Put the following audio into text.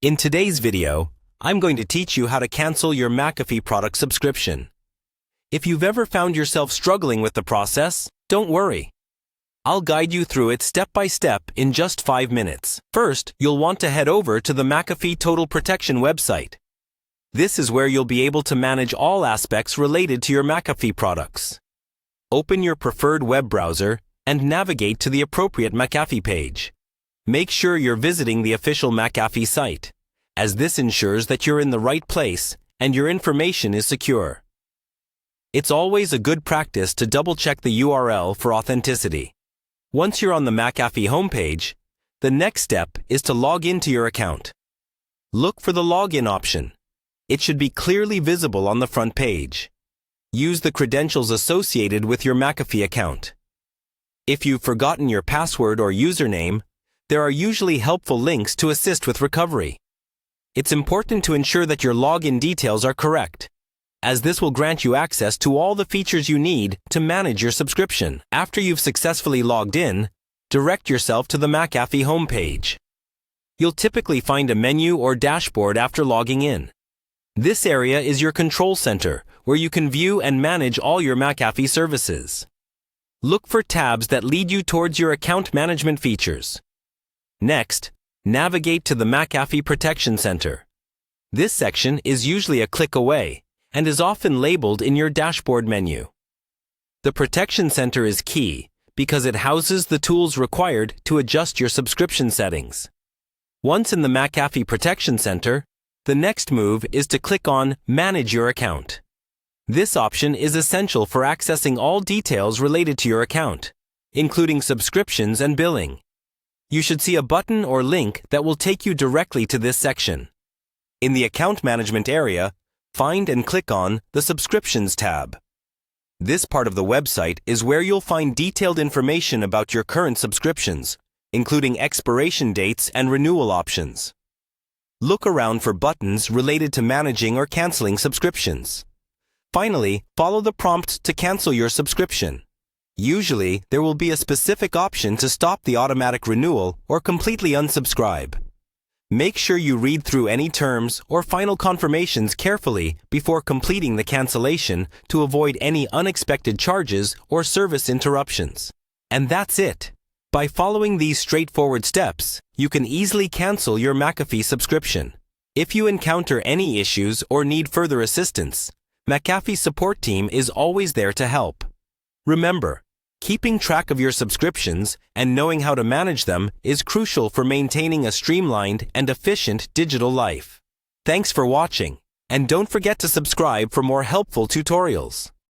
In today's video, I'm going to teach you how to cancel your Mcafee product subscription. If you've ever found yourself struggling with the process, don't worry. I'll guide you through it step by step in just 5 minutes. First, you'll want to head over to the Mcafee Total Protection website. This is where you'll be able to manage all aspects related to your Mcafee products. Open your preferred web browser and navigate to the appropriate Mcafee page. Make sure you're visiting the official Mcafee site, as this ensures that you're in the right place and your information is secure. It's always a good practice to double-check the URL for authenticity. Once you're on the Mcafee homepage, the next step is to log into your account. Look for the login option. It should be clearly visible on the front page. Use the credentials associated with your Mcafee account. If you've forgotten your password or username, there are usually helpful links to assist with recovery. It's important to ensure that your login details are correct, as this will grant you access to all the features you need to manage your subscription. After you've successfully logged in, direct yourself to the Mcafee homepage. You'll typically find a menu or dashboard after logging in. This area is your control center, where you can view and manage all your Mcafee services. Look for tabs that lead you towards your account management features. Next, navigate to the Mcafee Protection Center. This section is usually a click away and is often labeled in your dashboard menu. The Protection Center is key because it houses the tools required to adjust your subscription settings. Once in the Mcafee Protection Center, the next move is to click on Manage Your Account. This option is essential for accessing all details related to your account, including subscriptions and billing. You should see a button or link that will take you directly to this section. In the Account Management area, find and click on the Subscriptions tab. This part of the website is where you'll find detailed information about your current subscriptions, including expiration dates and renewal options. Look around for buttons related to managing or canceling subscriptions. Finally, follow the prompt to cancel your subscription. Usually, there will be a specific option to stop the automatic renewal or completely unsubscribe. Make sure you read through any terms or final confirmations carefully before completing the cancellation to avoid any unexpected charges or service interruptions. And that's it. By following these straightforward steps, you can easily cancel your Mcafee subscription. If you encounter any issues or need further assistance, Mcafee's support team is always there to help. Remember, keeping track of your subscriptions and knowing how to manage them is crucial for maintaining a streamlined and efficient digital life. Thanks for watching, and don't forget to subscribe for more helpful tutorials.